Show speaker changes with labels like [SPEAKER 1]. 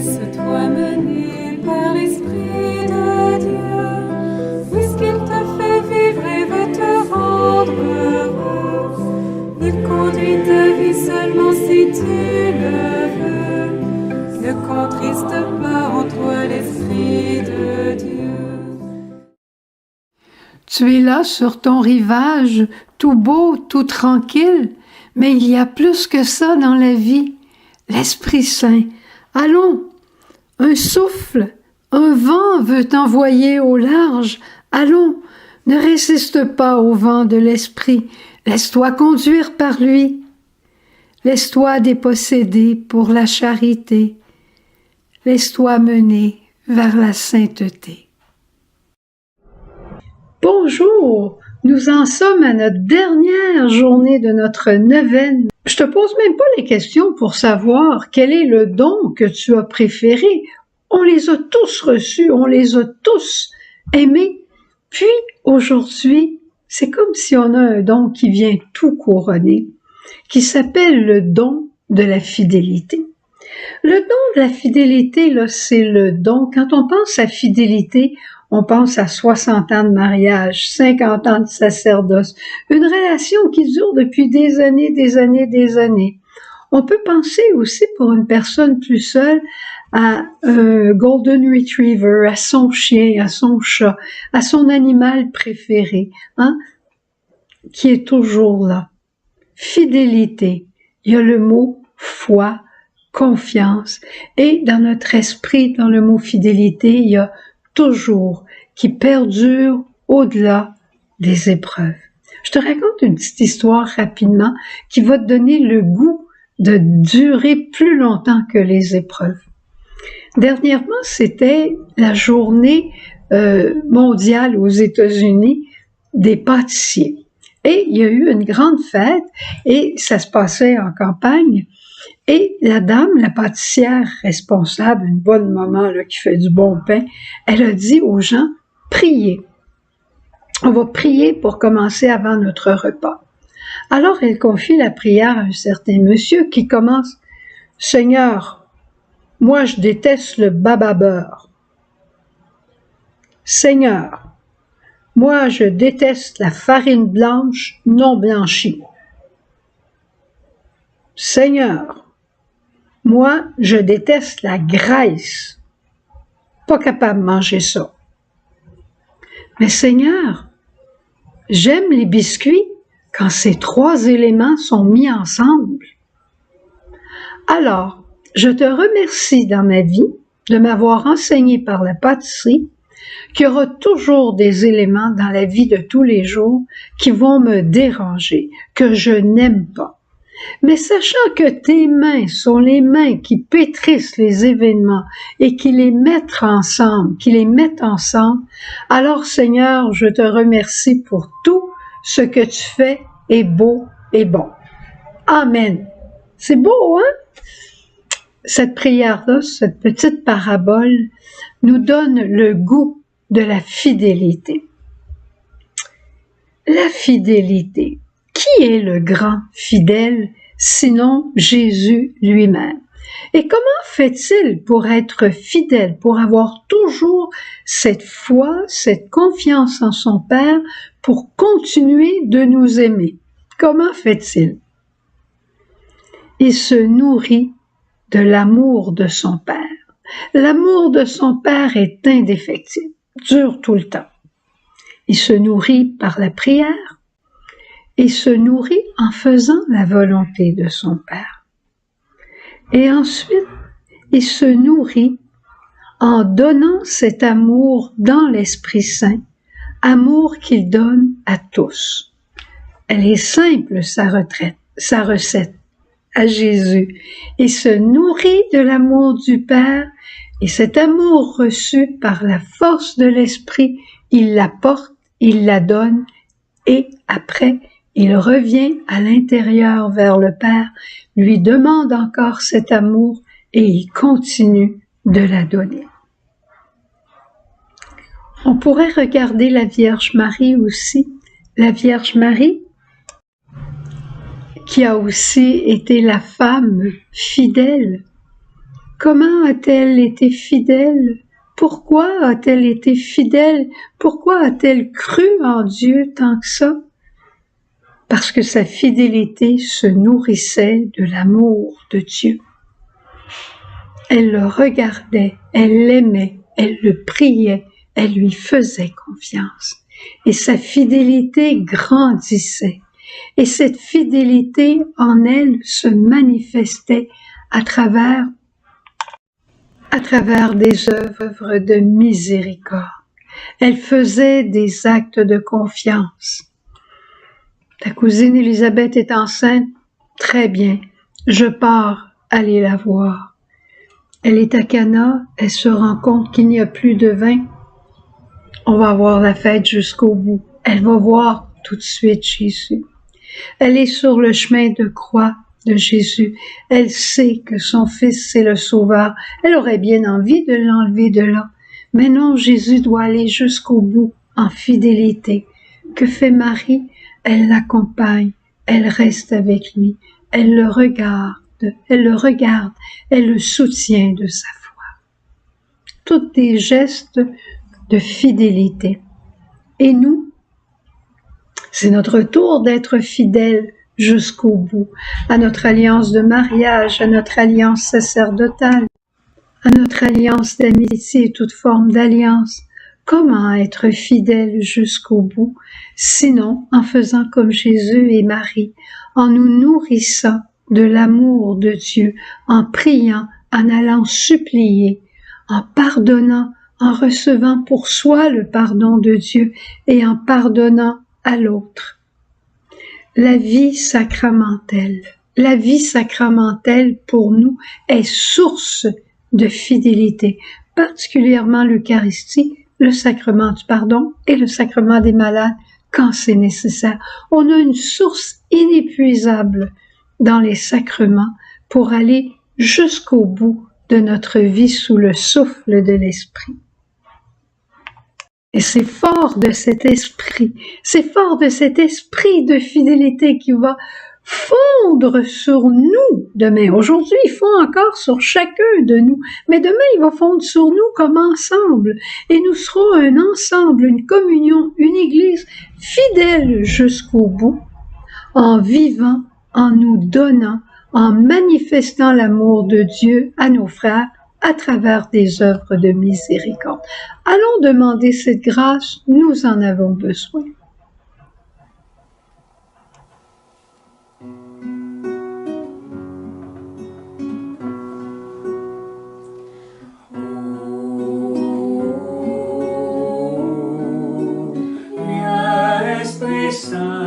[SPEAKER 1] Laisse-toi mener par l'Esprit de Dieu, puisqu'il te fait vivre et veut te rendre heureux. Il conduit ta vie seulement si tu le veux. Ne contriste pas en toi l'Esprit de Dieu.
[SPEAKER 2] Tu es là sur ton rivage, tout beau, tout tranquille, mais il y a plus que ça dans la vie. L'Esprit Saint. Allons, un souffle, un vent veut t'envoyer au large. Allons, ne résiste pas au vent de l'Esprit. Laisse-toi conduire par lui. Laisse-toi déposséder pour la charité. Laisse-toi mener vers la sainteté. Bonjour, nous en sommes à notre dernière journée de notre neuvaine. Je te pose même pas les questions pour savoir quel est le don que tu as préféré. On les a tous reçus, on les a tous aimés. Puis aujourd'hui, c'est comme si on a un don qui vient tout couronner, qui s'appelle le don de la fidélité. Le don de la fidélité, là, c'est le don. Quand on pense à fidélité, on pense à 60 ans de mariage, 50 ans de sacerdoce, une relation qui dure depuis des années, des années, des années. On peut penser aussi pour une personne plus seule à un golden retriever, à son chien, à son chat, à son animal préféré, qui est toujours là. Fidélité. Il y a le mot foi, confiance. Et dans notre esprit, dans le mot fidélité, il y a toujours, qui perdure au-delà des épreuves. Je te raconte une petite histoire rapidement qui va te donner le goût de durer plus longtemps que les épreuves. Dernièrement, c'était la journée mondiale aux États-Unis des pâtissiers. Et il y a eu une grande fête et ça se passait en campagne. Et la dame, la pâtissière responsable, une bonne maman là, qui fait du bon pain, elle a dit aux gens, priez. On va prier pour commencer avant notre repas. Alors elle confie la prière à un certain monsieur qui commence, Seigneur, moi je déteste le baba beurre. Seigneur, moi je déteste la farine blanche non blanchie. Seigneur, moi, je déteste la graisse. Pas capable de manger ça. Mais Seigneur, j'aime les biscuits quand ces trois éléments sont mis ensemble. Alors, je te remercie dans ma vie de m'avoir enseigné par la pâtisserie qu'il y aura toujours des éléments dans la vie de tous les jours qui vont me déranger, que je n'aime pas. Mais sachant que tes mains sont les mains qui pétrissent les événements et qui les mettent ensemble, alors Seigneur, je te remercie pour tout ce que tu fais est beau et bon. Amen. C'est beau, hein? Cette prière-là, cette petite parabole, nous donne le goût de la fidélité. La fidélité. Qui est le grand fidèle, sinon Jésus lui-même? Et comment fait-il pour être fidèle, pour avoir toujours cette foi, cette confiance en son Père, pour continuer de nous aimer? Comment fait-il? Il se nourrit de l'amour de son Père. L'amour de son Père est indéfectible, dure tout le temps. Il se nourrit par la prière, et se nourrit en faisant la volonté de son Père. Et ensuite, il se nourrit en donnant cet amour dans l'Esprit Saint, amour qu'il donne à tous. Elle est simple, sa recette à Jésus. Il se nourrit de l'amour du Père et cet amour reçu par la force de l'Esprit, il l'apporte, il la donne et après, il revient à l'intérieur vers le Père, lui demande encore cet amour et il continue de la donner. On pourrait regarder la Vierge Marie aussi. La Vierge Marie, qui a aussi été la femme fidèle Comment a-t-elle été fidèle? Pourquoi a-t-elle été fidèle? Pourquoi a-t-elle cru en Dieu tant que ça? Parce que sa fidélité se nourrissait de l'amour de Dieu. Elle le regardait, elle l'aimait, elle le priait, elle lui faisait confiance. Et sa fidélité grandissait. Et cette fidélité en elle se manifestait à travers des œuvres de miséricorde. Elle faisait des actes de confiance. Ta cousine Élisabeth est enceinte? Très bien, je pars aller la voir. Elle est à Cana, elle se rend compte qu'il n'y a plus de vin. On va avoir la fête jusqu'au bout. Elle va voir tout de suite Jésus. Elle est sur le chemin de croix de Jésus. Elle sait que son fils c'est le Sauveur. Elle aurait bien envie de l'enlever de là. Mais non, Jésus doit aller jusqu'au bout en fidélité. Que fait Marie? Elle l'accompagne, elle reste avec lui, elle le regarde, elle le soutient de sa foi. Tous des gestes de fidélité. Et nous, c'est notre tour d'être fidèles jusqu'au bout, à notre alliance de mariage, à notre alliance sacerdotale, à notre alliance d'amitié et toute forme d'alliance. Comment être fidèle jusqu'au bout, sinon en faisant comme Jésus et Marie, en nous nourrissant de l'amour de Dieu, en priant, en allant supplier, en pardonnant, en recevant pour soi le pardon de Dieu et en pardonnant à l'autre. La vie sacramentelle pour nous est source de fidélité, particulièrement l'Eucharistie, le sacrement du pardon et le sacrement des malades quand c'est nécessaire. On a une source inépuisable dans les sacrements pour aller jusqu'au bout de notre vie sous le souffle de l'Esprit. Et c'est fort de cet esprit de fidélité qui va fondre sur nous demain. Aujourd'hui, il fond encore sur chacun de nous, mais demain, il va fondre sur nous comme ensemble. Et nous serons un ensemble, une communion, une église fidèle jusqu'au bout, en vivant, en nous donnant, en manifestant l'amour de Dieu à nos frères à travers des œuvres de miséricorde. Allons demander cette grâce, nous en avons besoin.
[SPEAKER 3] Esprit Saint.